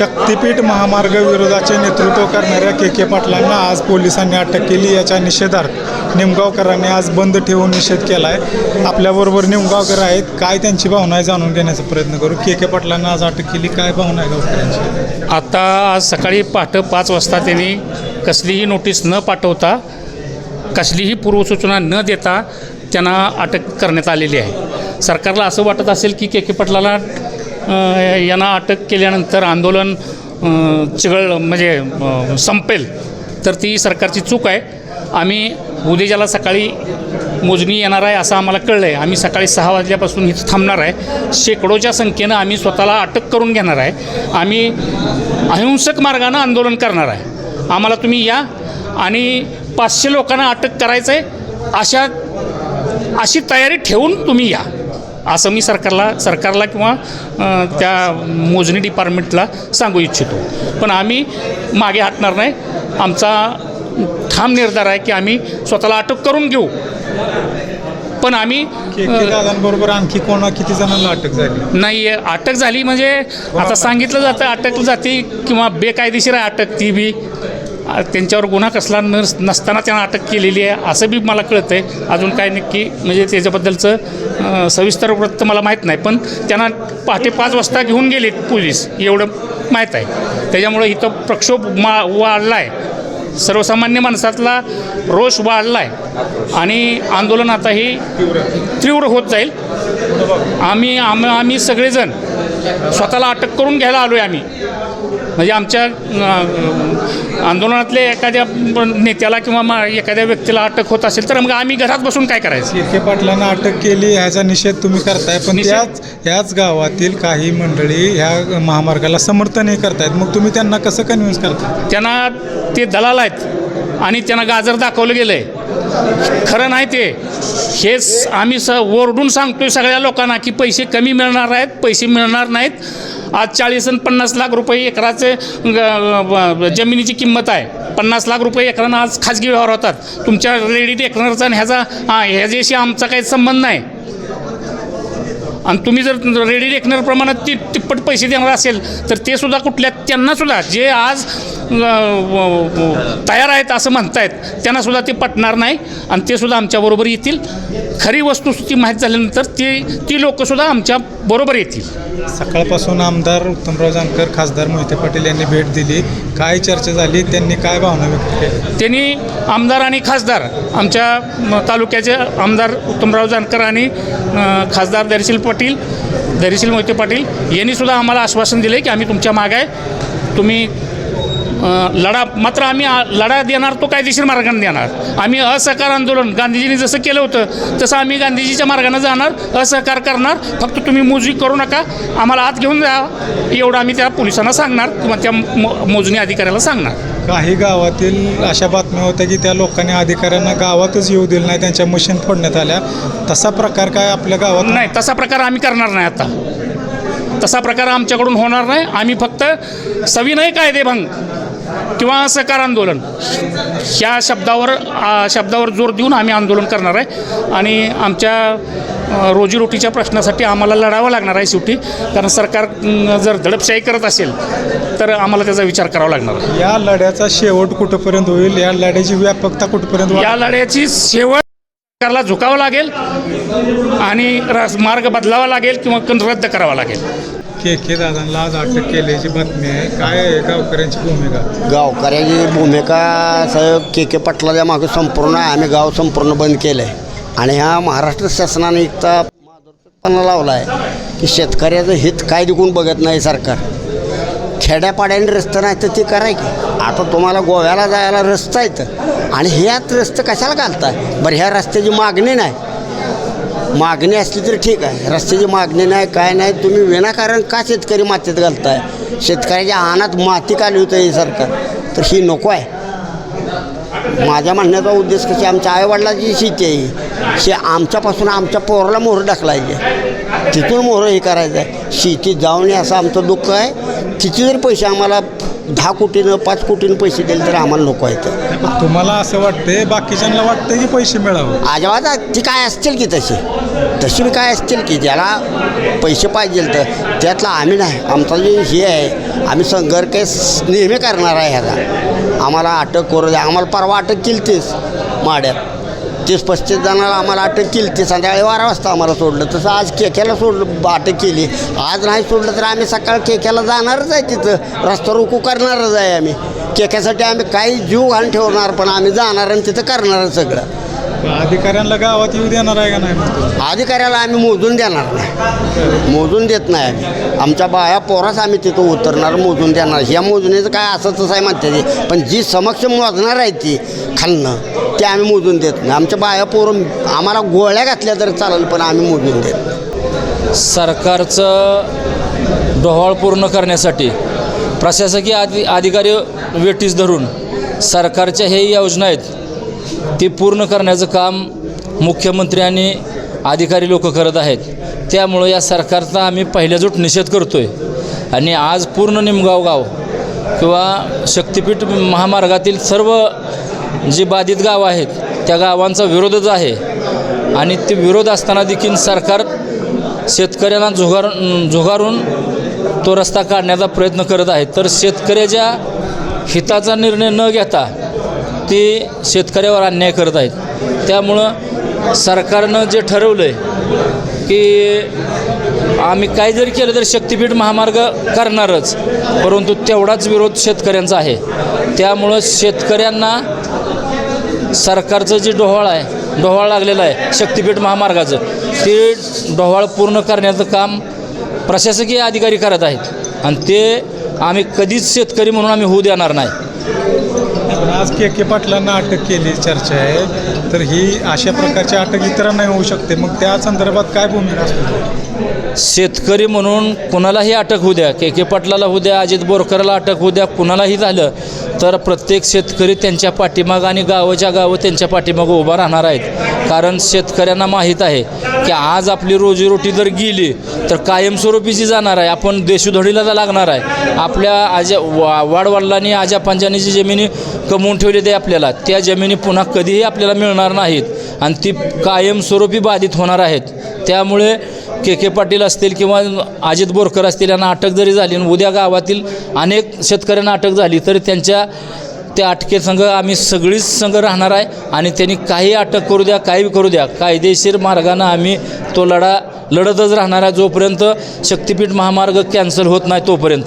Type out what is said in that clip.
शक्तीपीठ महामार्ग विरोधाचे नेतृत्व करणाऱ्या के पाटलांना आज पोलिसांनी अटक केली। याच्या निषेधार्थ निमगावकरांनी आज बंद ठेवून निषेध केला आहे। आपल्याबरोबर निमगावकर आहेत, काय त्यांची भावना आहे जाणून घेण्याचा प्रयत्न करू। के पाटलांना आज अटक केली, काय भावना आहे गावकऱ्यांची? आता आज सकाळी पहाटे 5 वाजता त्यांनी कसलीही नोटीस न पाठवता, कसलीही पूर्वसूचना न देता त्यांना अटक करण्यात आलेली आहे। सरकारला असं वाटत असेल की के पाटलाला यांना अटक केल्यानंतर आंदोलन म्हणजे संपेल, तर ती सरकारची चूक आहे। आम्ही उद्याला सकाळी मोजणी येणार आहे असं आम्हाला कळलं आहे। आम्ही सकाळी 6 वाजल्यापासून इथं थांबणार आहे। शेकडोच्या संख्येनं आम्ही स्वतःला अटक करून घेणार आहे। आम्ही अहिंसक मार्गानं आंदोलन करणार आहे। आम्हाला तुम्ही या आणि 500 लोकांना अटक करायचं आहे अशी तयारी ठेवून तुम्ही या, असं मी सरकारला किंवा त्या मोजणी डिपार्टमेंटला सांगू इच्छितो। पण आम्ही मागे हटणार नाही। आमचा ठाम निर्धार आहे की आम्ही स्वतःला अटक करून घेऊ। पण आम्ही दादांबरोबर आणखी किती जणांना अटक झाली? नाही, अटक झाली म्हणजे आता सांगितलं जातं अटक जाते किंवा बेकायदेशीर आहे अटक, ती बी त्यांच्यावर गुन्हा कसला नसताना त्यांना अटक केलेली आहे असं बी मला कळतं आहे। अजून काय नक्की म्हणजे त्याच्याबद्दलचं सविस्तर वृत्त मला माहीत नाही, पण त्यांना पहाटे 5 वाजता घेऊन गेले पोलीस, एवढं माहीत आहे। त्याच्यामुळे इथं प्रक्षोभ वाढला आहे, सर्वसामान्य माणसातला रोष वाढला आहे आणि आंदोलन आता हे तीव्र होत जाईल। आम्ही सगळेजण स्वतःला अटक करून घ्यायला आलो आहे। आम्ही म्हणजे आमच्या आंदोलनातले एखाद्या नेत्याला किंवा एखाद्या व्यक्तीला अटक होत असेल तर मग आम्ही घरात बसून काय करायचं? के पाटलांना अटक केली ह्याचा निषेध तुम्ही करताय, पण ह्याच गावातील काही मंडळी ह्या महामार्गाला समर्थनही करतायत, मग तुम्ही त्यांना कसं कन्व्हिन्स करता? त्यांना ते दलाल आहेत आणि त्यांना गाजर दाखवलं गेलं आहे, खरं नाही ते। हेच आम्ही ओरडून सांगतोय सगळ्या लोकांना की पैसे कमी मिळणार आहेत, पैसे मिळणार नाहीत। आज 40 आणि 50 लाख रुपये एकराचे जमिनीची किंमत आहे। 50 लाख रुपये एकरानं आज खाजगी व्यवहार होतात। तुमच्या रेडी टेक्नरचा आणि ह्याच्याशी आमचा काही संबंध नाही। आणि तुम्ही जर रेडी रेकनर प्रमाणात तिप्पट पैसे देणार असेल तर ते सुद्धा त्यांनासुद्धा जे आज तयार आहेत असं म्हणतायत त्यांनासुद्धा ते पटणार नाही आणि ते सुद्धा आमच्याबरोबर येतील। खरी वस्तुस्थिती माहीत झाल्यानंतर ती लोकंसुद्धा आमच्याबरोबर येतील। सकाळपासून आमदार उत्तमराव जानकर, खासदार मोहिते पाटील यांनी भेट दिली, काय चर्चा झाली, त्यांनी काय भावना व्यक्त केली? त्यांनी आमदार आणि खासदार, आमच्या तालुक्याचे आमदार उत्तमराव जानकर आणि खासदार धैर्यशील मोहिते पाटील यांनीसुद्धा आम्हाला आश्वासन दिले की आम्ही तुमच्या मागे आहे, तुम्ही लढा। मात्र आम्ही लढा देणार तो कायदेशीर मार्गाने देणार। आम्ही असहकार आंदोलन गांधीजींनी जसं केलं होतं तसं आम्ही गांधीजीच्या मार्गाने जाणार, असहकार करणार। फक्त तुम्ही मोजणी करू नका, आम्हाला आत घेऊन जा, एवढं आम्ही त्या पोलिसांना सांगणार किंवा त्या मोजणी अधिकाऱ्याला सांगणार। काही गावातील अशा बातम्या होत्या की त्या लोकांनी अधिकाऱ्यांना गावातच येऊ दिलं नाही, त्यांच्या मशीन फोडण्यात आल्या, तसा प्रकार काय आपल्या गावात नाही? तसा प्रकार आम्ही करणार नाही। आता तसा प्रकार आमच्याकडून होणार नाही। आम्ही फक्त सविनय कायदेभंग किंवा असहकार आंदोलन ह्या शब्दावर जोर देऊन आम्ही आंदोलन करणार आहे आणि आमच्या रोजीरोटीच्या प्रश्नासाठी आम्हाला लढावं लागणार आहे शेवटी, कारण सरकार जर दडपशाही करत असेल तर आम्हाला त्याचा विचार करावा लागणार आहे। या लढ्याचा शेवट कुठंपर्यंत होईल? या लढ्याची व्यापकता कुठंपर्यंत? या लढ्याची शेवट सरकारला झुकावं लागेल आणि मार्ग बदलावा लागेल किंवा रद्द करावा लागेल। के दादांना आज अटक केल्याची बातमी आहे, काय आहे गावकऱ्यांची भूमिका? गावकऱ्याची भूमिका साहेब के पाटलाच्या मागे संपूर्ण आहे। आम्ही गाव संपूर्ण बंद केलं आहे आणि ह्या महाराष्ट्र शासनाने इतका माधुरपणा लावला आहे की शेतकऱ्याचं हित काय दिकून बघत नाही सरकार। खेड्यापाड्याने रस्ते नाही तर ते कराय की आता तुम्हाला गोव्याला जायला रस्ता येतं आणि ह्यात रस्ते कशाला घालताय? बरं, ह्या रस्त्याची मागणी नाही, मागणी असली तरी ठीक आहे, रस्त्याची मागणी नाही काय नाही, तुम्ही विनाकारण का शेतकरी मातीत घालताय? शेतकऱ्याच्या आनात माती काढली होतं हे सरकार, तर ही नको आहे। माझ्या म्हणण्याचा उद्देश कशी, आमच्या आईवडिलाची शेती आहे, आमच्यापासून आमच्या पोराला मोहर ढकलायचे, तिथून मोहर हे करायचं आहे। शेतीत जाऊन असं आमचं दुःख आहे। किती जरी पैसे आम्हाला 10 कोटीनं 5 कोटीनं पैसे दिले तर आम्हाला नको आहेत. पण तुम्हाला असं वाटतंय, बाकीच्यांना वाटतंय की पैसे मिळावं. अजिबात ती काय असतील की तशी बी काय असतील की ज्याला पैसे पाहिजे तर त्यातला आम्ही नाही. आमचा जे हे आहे आम्ही संघर्ष केस नेहमी करणार आहे ह्याचा. आम्हाला अटक करू द्या. आम्हाला परवा अटक केली तीच माड्यात 30-35 जणांना आम्हाला अटक केली ती. संध्याकाळी 12 वाजता आम्हाला सोडलं. तसं आज केक्याला सोडलं, अटक केली. आज नाही सोडलं तर आम्ही सकाळ केक्याला जाणारच आहे. तिथं रस्ता रोको करणारच आहे आम्ही. केक्यासाठी आम्ही काही जीव घालून ठेवणार, पण आम्ही जाणार आणि तिथं करणारच सगळं. अधिकाऱ्यांना गावात येऊ देणार आहे का नाही? अधिकाऱ्याला आम्ही मोजून देणार नाही, मोजून देत नाही आम्ही. आमच्या बाया पोराच आम्ही तिथं उतरणार, मोजून देणार. ह्या मोजणीचं काय असं तसं आहे म्हणते ते, पण जी समक्ष मोजणार आहे ती खालनं ते आम्ही मोजून देत नाही. आमच्या बाया पोरं आम्हाला गोळ्या घातल्या तर चालेल, पण आम्ही मोजून देत नाही. सरकारचं डोहाळ पूर्ण करण्यासाठी प्रशासकीय अधिकारी वेटीस धरून सरकारच्या हे योजना आहेत ती पूर्ण करण्याचं काम मुख्यमंत्री आणि अधिकारी लोक करत आहेत. त्यामुळं या सरकारचा आम्ही पहिल्याजूट निषेध करतो आहे. आणि आज पूर्ण निमगाव गाव किंवा शक्तिपीठ महामार्गातील सर्व जी बाधित गावं आहेत त्या गावांचा विरोधच आहे. आणि ते विरोध असताना देखील सरकार शेतकऱ्यांना झुगारून तो रस्ता काढण्याचा प्रयत्न करत आहे. तर शेतकऱ्याच्या हिताचा निर्णय न घेता ते शेतकऱ्यावर अन्याय करत आहेत. त्यामुळं सरकारनं जे ठरवलं आहे की आम्ही काय जरी केलं तरी शक्तिपीठ महामार्ग करणारच, परंतु तेवढाच विरोध शेतकऱ्यांचा आहे. त्यामुळं शेतकऱ्यांना सरकारचं जे डोहाळ लागलेलं आहे शक्तिपीठ महामार्गाचं, ते डोहाळ पूर्ण करण्याचं काम प्रशासकीय अधिकारी करत आहेत. आणि ते आम्ही कधीच शेतकरी म्हणून आम्ही होऊ देणार नाही. आज के पाटलांना अटक केली चर्चा आहे, तर ही अशा प्रकारची अटक इतरांना होऊ शकते. मग त्या संदर्भात काय भूमिका असते? शेतकरी म्हणून कुणालाही अटक होऊ द्या, के पाटलाला होऊ द्या, अजित बोरकरला अटक होऊ द्या, कुणालाही झालं तर प्रत्येक शेतकरी त्यांच्या पाठीमागं आणि गावोच्या गावं त्यांच्या पाठीमागं उभा राहणार आहेत. कारण शेतकऱ्यांना माहीत आहे की आज आपली रोजीरोटी जर गेली तर कायमस्वरूपीची जाणार आहे. आपण देशोधडीला लागणार आहे. आपल्या वाडवडिलांनी आजापंजांनी जी जमिनी कमवून ठेवली ते आपल्याला त्या जमिनी पुन्हा कधीही आपल्याला मिळणार नाहीत आणि ती कायमस्वरूपी बाधित होणार आहेत. त्यामुळे के पाटील असतील किंवा अजित बोरकर असतील यांना अटक जरी झाली आणि उद्या गावातील अनेक शेतकऱ्यांना अटक झाली तरी त्या अटकेसंघ आम्ही सगळीच संघ राहणार आहे. आणि त्यांनी काही अटक करू द्या, काही करू द्या, कायदेशीर मार्गानं आम्ही तो लढा लढतच राहणार आहे जोपर्यंत शक्तिपीठ महामार्ग कॅन्सल होत नाही तोपर्यंत.